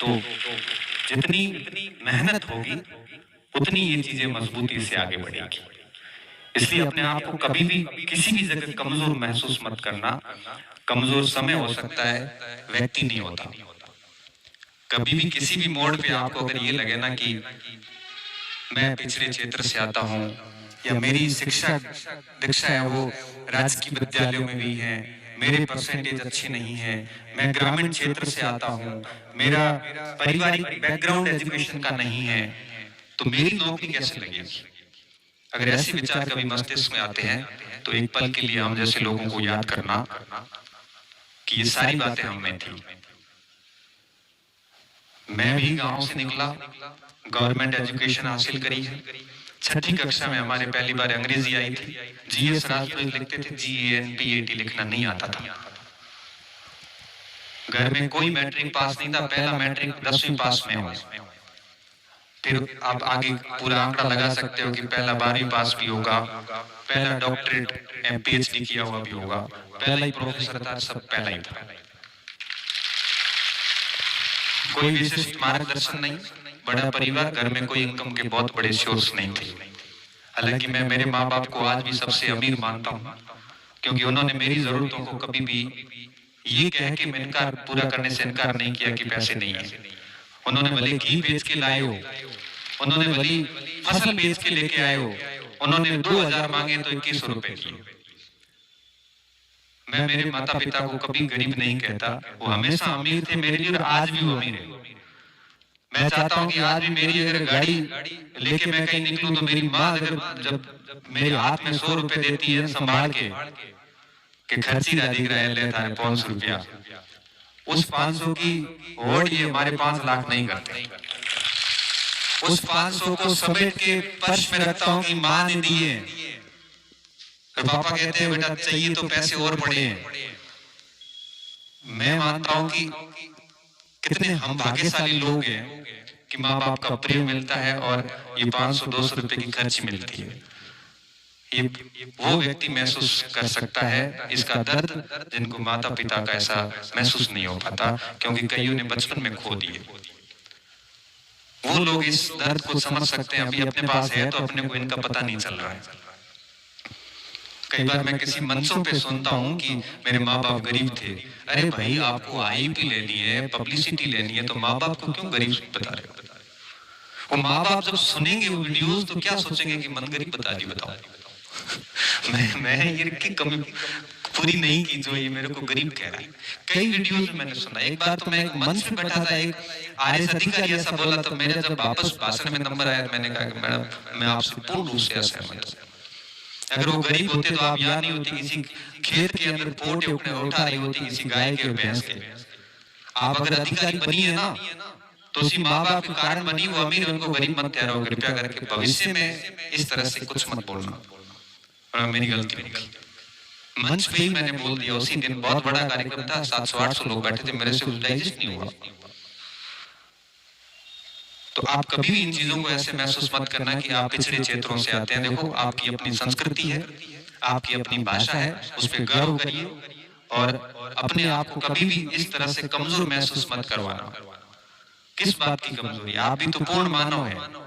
तो जितनी मेहनत होगी उतनी ये चीजें मजबूती से आगे बढ़ेगी। इसलिए अपने आप को कभी भी किसी भी जगह कमजोर महसूस मत करना। कमजोर समय हो सकता है, व्यक्ति नहीं होता। कभी भी किसी भी मोड़ पे आपको अगर ये लगे ना कि मैं पिछड़े क्षेत्र से आता हूँ या मेरी शिक्षा दीक्षा है वो राजकीय विद्यालयों में भी है, मेरे परसेंटेज अच्छे नहीं है, मैं ग्रामीण क्षेत्र से आता हूँ, मेरा पारिवारिक बैकग्राउंड एजुकेशन का नहीं है, तो मेरी नौकरी कैसे लगेगी? अगर ऐसे विचार कभी मस्तिष्क में आते हैं तो एक पल के लिए हम जैसे लोगों को याद करना कि ये सारी बातें हम में थी। मैं भी गांव से निकला, गवर्नमेंट एजुकेशन हासिल करी है। छठी कक्षा में हमारे पहली बार अंग्रेजी आई थी। जीएस राजपूत लिखते थे, GANPAT लिखना नहीं आता था। घर में कोई मैट्रिक पास नहीं था, पहला मैट्रिक 10वीं पास में हूं। फिर आप आगे पूरा आंकड़ा लगा सकते हो कि पहला 12वीं पास भी होगा, पहला डॉक्टरेट PhD किया हुआ भी होगा, पहला ही प्रोफेसर था, सब पहला ही था। कोई विशिष्ट मार्गदर्शन नहीं, बड़ा परिवार, घर में कोई इनकम के बहुत बड़े सोर्स नहीं थे। हालांकि मैं मेरे माँ बाप को आज भी सबसे अमीर मानता हूँ, क्योंकि उन्होंने मेरी जरूरतों को कभी भी ये कह के मैं इनकार पूरा करने से इनकार नहीं किया कि पैसे नहीं है। उन्होंने भले घी बेच के लाए हो, उन्होंने भले फसल बेच के लेके आए हो, उन्होंने 2000 मांगे तो 2100 रुपए दिए। मैं मेरे माता पिता को कभी गरीब नहीं कहता, वो हमेशा अमीर थे मेरे लिए और आज भी वो अमीर है। मैं चाहता हूं कि आज भी मेरी अगर गाड़ी लेके मैं कहीं निकलूं तो मेरी माँ अगर जब मेरे हाथ में 100 रुपए देती है संभाल के खर्ची का दिख रहा है लेता है 500 रुपया, उस 500 की होड़ ये हमारे 5 लाख नहीं करते। उस 500 को समेट के पर्स में रखता हूं कि माँ ने दिए, तो पापा कहते हैं बेटा चाहिए तो पैसे और पड़े हैं। मैं मानता हूं कि कितने हम भाग्यशाली लोग हैं कि माँ बाप का प्रेम मिलता है और ये 500-200 रुपए की खर्च मिलती है। ये वो व्यक्ति महसूस कर सकता है इसका दर्द जिनको माता पिता का ऐसा महसूस नहीं हो पाता, क्योंकि कईयों ने बचपन में खो दिए। वो लोग इस दर्द को समझ सकते हैं। अभी अपने पास है तो अपने को इनका पता नहीं चल रहा है। कई बार मैं किसी मंचों पे सुनता हूँ कि मेरे माँ बाप गरीब थे। अरे भाई, आपको IIT लेनी है, पब्लिसिटी लेनी है, तो माँ बाप को क्यों गरीब बता रहे हो? वो माँ बाप जब सुनेंगे वो वीडियोस तो क्या सोचेंगे कि मन गरीब बता दी। बताओ मैं ये की कमी पूरी नहीं की जो ये मेरे को गरीब कह रहा है। कई वीडियोस में मैंने सुना। एक बार तो मैं एक मंच पे बैठा था, एक IAS अधिकारी ऐसा बोला, तो मेरे जब वापस भाषण में नंबर आया मैंने कहा कि मैडम मैं आपसे पूर्ण रूप से असहमत हूं। अगर वो गरीब होते तो आप यहाँ नहीं होती, किसी खेत के अंदर पोटे उठा रही होती, किसी गाय के भैंस के। आप अगर अधिकारी बनी है ना तो उसी माँ बाप के कारण बनी, वो अमीर उनको गरीब मत ठहराओ। कृपया करके भविष्य में इस तरह से कुछ मत बोलना। और मेरी गलती नहीं, मंच पे ही मैंने बोल दिया। उसी दिन बहुत बड़ा कार्यक्रम था, 700-800 लोग बैठे थे, मेरे से डाइजेस्ट नहीं हुआ। तो आप कभी भी इन चीजों को ऐसे महसूस मत करना कि आप पिछड़े क्षेत्रों से आते हैं। देखो, आपकी अपनी संस्कृति है, आपकी अपनी भाषा है, उस पर गर्व करिए और अपने आप को कभी भी इस तरह से कमजोर महसूस मत करवाना। किस बात की कमजोरी? आप भी तो पूर्ण मानव है।